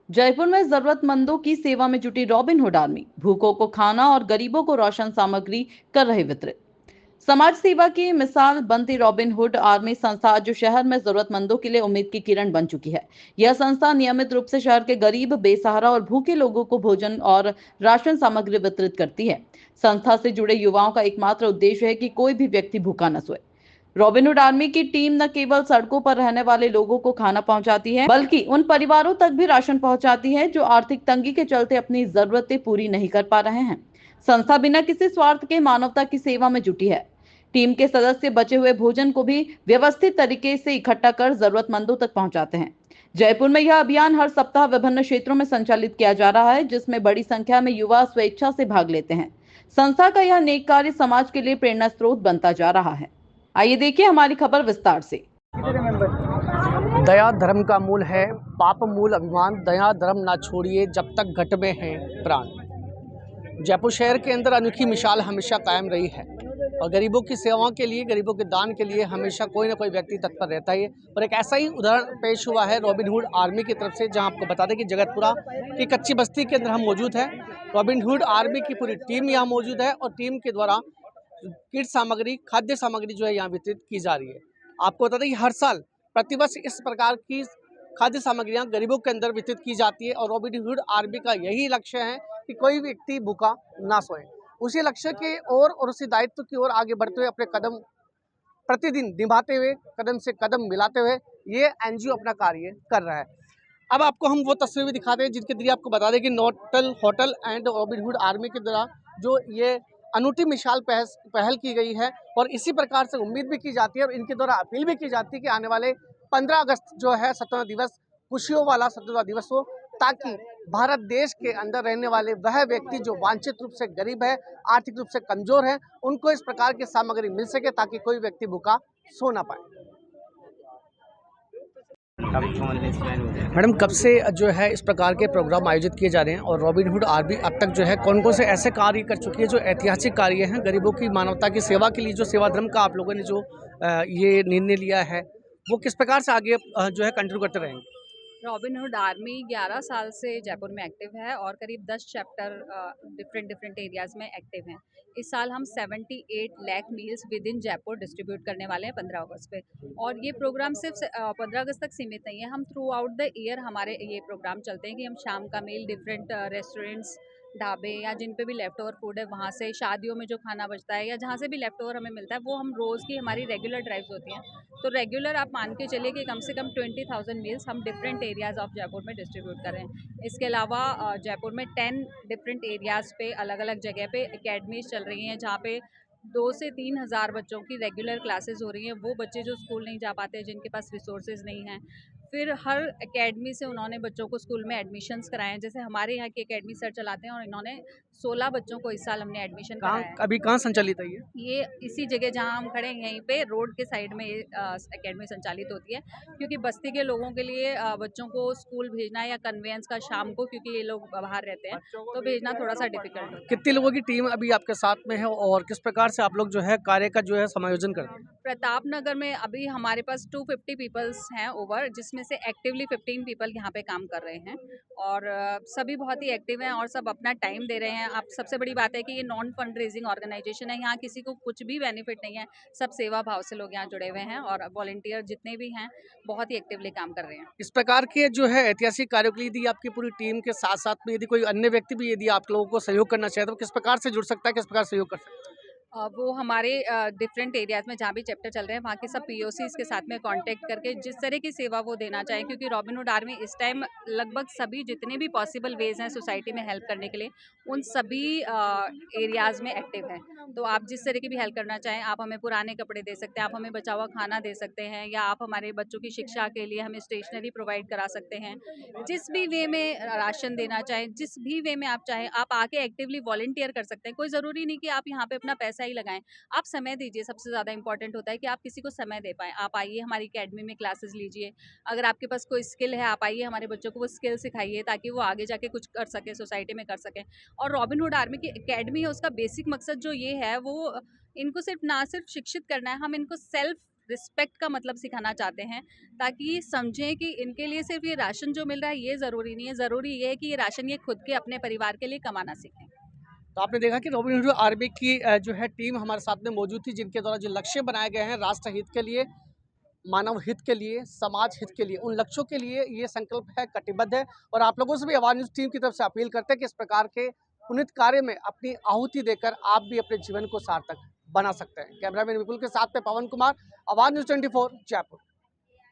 जयपुर में जरूरतमंदों की सेवा में जुटी रॉबिनहुड आर्मी भूखों को खाना और गरीबों को राशन सामग्री कर रहे वितरित। समाज सेवा की मिसाल बनती रॉबिनहुड आर्मी संस्था आज जो शहर में जरूरतमंदों के लिए उम्मीद की किरण बन चुकी है। यह संस्था नियमित रूप से शहर के गरीब, बेसहारा और भूखे लोगों को भोजन और राशन सामग्री वितरित करती है। संस्था से जुड़े युवाओं का एकमात्र उद्देश्य है कि कोई भी व्यक्ति भूखा न सोए। रॉबिनहुड आर्मी की टीम न केवल सड़कों पर रहने वाले लोगों को खाना पहुंचाती है, बल्कि उन परिवारों तक भी राशन पहुंचाती है जो आर्थिक तंगी के चलते अपनी जरूरतें पूरी नहीं कर पा रहे हैं। संस्था बिना किसी स्वार्थ के मानवता की सेवा में जुटी है। टीम के सदस्य बचे हुए भोजन को भी व्यवस्थित तरीके से इकट्ठा कर जरूरतमंदों तक पहुंचाते हैं। जयपुर में यह अभियान हर सप्ताह विभिन्न क्षेत्रों में संचालित किया जा रहा है, जिसमें बड़ी संख्या में युवा स्वेच्छा से भाग लेते हैं। संस्था का यह नेक कार्य समाज के लिए प्रेरणा स्रोत बनता जा रहा है। आइए देखिए हमारी खबर विस्तार से। दया धर्म का मूल है, पाप मूल अभिमान। दया धर्म ना छोड़िए जब तक घट में है प्राण। जयपुर शहर के अंदर अनोखी मिसाल हमेशा कायम रही है और गरीबों की सेवाओं के लिए, गरीबों के दान के लिए हमेशा कोई ना कोई व्यक्ति तत्पर रहता है। और एक ऐसा ही उदाहरण पेश हुआ है रॉबिनहुड आर्मी की तरफ से, जहां आपको बता दें कि जगतपुरा की कच्ची बस्ती के अंदर हम मौजूद हैं। रॉबिनहुड आर्मी की पूरी टीम यहाँ मौजूद है और टीम के द्वारा किट सामग्री, खाद्य सामग्री जो है यहाँ वितरित की जा रही है। आपको बता दें कि हर साल प्रतिवर्ष इस प्रकार की खाद्य सामग्रियां गरीबों के अंदर वितरित की जाती है और रॉबिनहुड आर्मी का यही लक्ष्य है कि कोई व्यक्ति भूखा ना सोए। उसी लक्ष्य की ओर और उसी दायित्व की ओर आगे बढ़ते हुए अपने कदम प्रतिदिन निभाते हुए, कदम से कदम मिलाते हुए ये एनजीओ अपना कार्य कर रहा है। अब आपको हम वो तस्वीर भी दिखाते हैं जिनके जरिए आपको बता दें कि नोटल होटल एंड रॉबिनहुड आर्मी के द्वारा जो ये अनूठी मिसाल पहल की गई है और इसी प्रकार से उम्मीद भी की जाती है और इनके द्वारा अपील भी की जाती है कि आने वाले 15 अगस्त जो है स्वतंत्रता दिवस, खुशियों वाला स्वतंत्रता दिवस हो, ताकि भारत देश के अंदर रहने वाले वह व्यक्ति जो वांछित रूप से गरीब है, आर्थिक रूप से कमजोर है, उनको इस प्रकार की सामग्री मिल सके ताकि कोई व्यक्ति भूखा सो ना पाए। मैडम, कब से जो है इस प्रकार के प्रोग्राम आयोजित किए जा रहे हैं और रॉबिनहुड आर्मी अब तक जो है कौन कौन से ऐसे कार्य कर चुकी है जो ऐतिहासिक कार्य हैं गरीबों की मानवता की सेवा के लिए, जो सेवा धर्म का आप लोगों ने जो ये निर्णय लिया है वो किस प्रकार से आगे जो है कंटिन्यू करते रहेंगे? रॉबिनहुड आर्मी 11 साल से जयपुर में एक्टिव है और करीब 10 चैप्टर डिफरेंट डिफरेंट एरियाज़ में एक्टिव हैं। इस साल हम 78 lakh meals with in Jaipur distribute करने वाले हैं 15 अगस्त पे। और ये प्रोग्राम सिर्फ 15 अगस्त तक सीमित नहीं है, हम थ्रू आउट द ईयर हमारे ये प्रोग्राम चलते हैं कि हम शाम का मील डिफरेंट रेस्टोरेंट्स, ढाबे या जिन पे भी लेफ्ट ओवर फूड है वहाँ से, शादियों में जो खाना बचता है या जहाँ से भी लेफ्ट ओवर हमें मिलता है, वो हम रोज़ की हमारी रेगुलर ड्राइव्स होती हैं। तो रेगुलर आप मान के चलिए कि कम से कम 20,000 मील्स हम डिफरेंट एरियाज़ ऑफ जयपुर में डिस्ट्रीब्यूट कर रहे हैं। इसके अलावा जयपुर में 10 डिफरेंट एरियाज़ पे अलग अलग जगह पे एकेडमीज चल रही हैं, जहाँ पे 2 से 3 हज़ार बच्चों की रेगुलर क्लासेस हो रही हैं। वो बच्चे जो स्कूल नहीं जा पाते, जिनके पास रिसोर्सेज नहीं हैं, फिर हर एकेडमी से उन्होंने बच्चों को स्कूल में एडमिशन्स कराए हैं। जैसे हमारे यहाँ की एकेडमी सर चलाते हैं और इन्होंने 16 बच्चों को इस साल हमने एडमिशन कराया है। अभी कहाँ संचालित है ये इसी जगह जहाँ हम खड़े हैं, यहीं पे रोड के साइड में एकेडमी संचालित होती है, क्योंकि बस्ती के लोगों के लिए बच्चों को स्कूल भेजना या कन्वेंस का शाम को, क्योंकि ये लोग बाहर रहते हैं, तो भेजना थोड़ा सा डिफिकल्ट होता है। कितने लोगों की टीम अभी आपके साथ में है और किस प्रकार से आप लोग जो है कार्य का जो है समायोजन करते हैं? प्रताप नगर में अभी हमारे पास 250 पीपल्स हैं ओवर, जिसमें से एक्टिवली 15 पीपल यहाँ पे काम कर रहे हैं और सभी बहुत ही एक्टिव हैं और सब अपना टाइम दे रहे हैं। आप सबसे बड़ी बात है कि ये नॉन फंड रेजिंग ऑर्गेनाइजेशन है, यहाँ किसी को कुछ भी बेनिफिट नहीं है, सब सेवा भाव से लोग यहाँ जुड़े हुए हैं और वॉलंटियर जितने भी हैं बहुत ही एक्टिवली काम कर रहे हैं। इस प्रकार के जो है ऐतिहासिक कार्यों के लिए यदि आपकी पूरी टीम के साथ साथ में यदि कोई अन्य व्यक्ति भी यदि आप लोगों को सहयोग करना चाहे तो किस प्रकार से जुड़ सकता है, किस प्रकार सहयोग कर सकता है? वो हमारे डिफरेंट एरियाज़ में जहाँ भी चैप्टर चल रहे हैं वहाँ के सब पीओसीज़ के साथ में कांटेक्ट करके जिस तरह की सेवा वो देना चाहें, क्योंकि रॉबिनहुड आर्मी इस टाइम लगभग सभी जितने भी पॉसिबल वेज हैं सोसाइटी में हेल्प करने के लिए, उन सभी एरियाज़ में एक्टिव हैं। तो आप जिस तरह की भी हेल्प करना चाहें, आप हमें पुराने कपड़े दे सकते हैं, आप हमें बचा हुआ खाना दे सकते हैं, या आप हमारे बच्चों की शिक्षा के लिए हमें स्टेशनरी प्रोवाइड करा सकते हैं। जिस भी वे में राशन देना चाहें, जिस भी वे में आप चाहें, आप आके एक्टिवली वॉलंटियर कर सकते हैं। कोई ज़रूरी नहीं कि आप यहाँ पे अपना पैसा ही लगाएं, आप समय दीजिए। सबसे ज़्यादा इंपॉर्टेंट होता है कि आप किसी को समय दे पाएँ। आप आइए हमारी अकेडमी में क्लासेस लीजिए, अगर आपके पास कोई स्किल है आप आइए हमारे बच्चों को वो स्किल सिखाइए ताकि वो आगे जाके कुछ कर सके, सोसाइटी में कर सकें। और रॉबिनहुड आर्मी की अकेडमी है, उसका बेसिक मकसद जो ये है वो इनको सिर्फ ना सिर्फ शिक्षित करना है, हम इनको सेल्फ रिस्पेक्ट का मतलब सिखाना चाहते हैं, ताकि समझें कि इनके लिए सिर्फ ये राशन जो मिल रहा है ये ज़रूरी नहीं है, ज़रूरी ये है कि ये राशन ये खुद के अपने परिवार के लिए कमाना सीखें। तो आपने देखा कि रॉबिनहुड आर्मी की जो है टीम हमारे साथ में मौजूद थी, जिनके द्वारा जो लक्ष्य बनाए गए हैं राष्ट्र हित के लिए, मानव हित के लिए, समाज हित के लिए, उन लक्ष्यों के लिए ये संकल्प है, कटिबद्ध है। और आप लोगों से भी आवाज न्यूज़ टीम की तरफ से अपील करते हैं कि इस प्रकार के पुनीत कार्य में अपनी आहुति देकर आप भी अपने जीवन को सार्थक बना सकते हैं। कैमरामैन विपुल के साथ में पवन कुमार, आवाज न्यूज़ 24, जयपुर।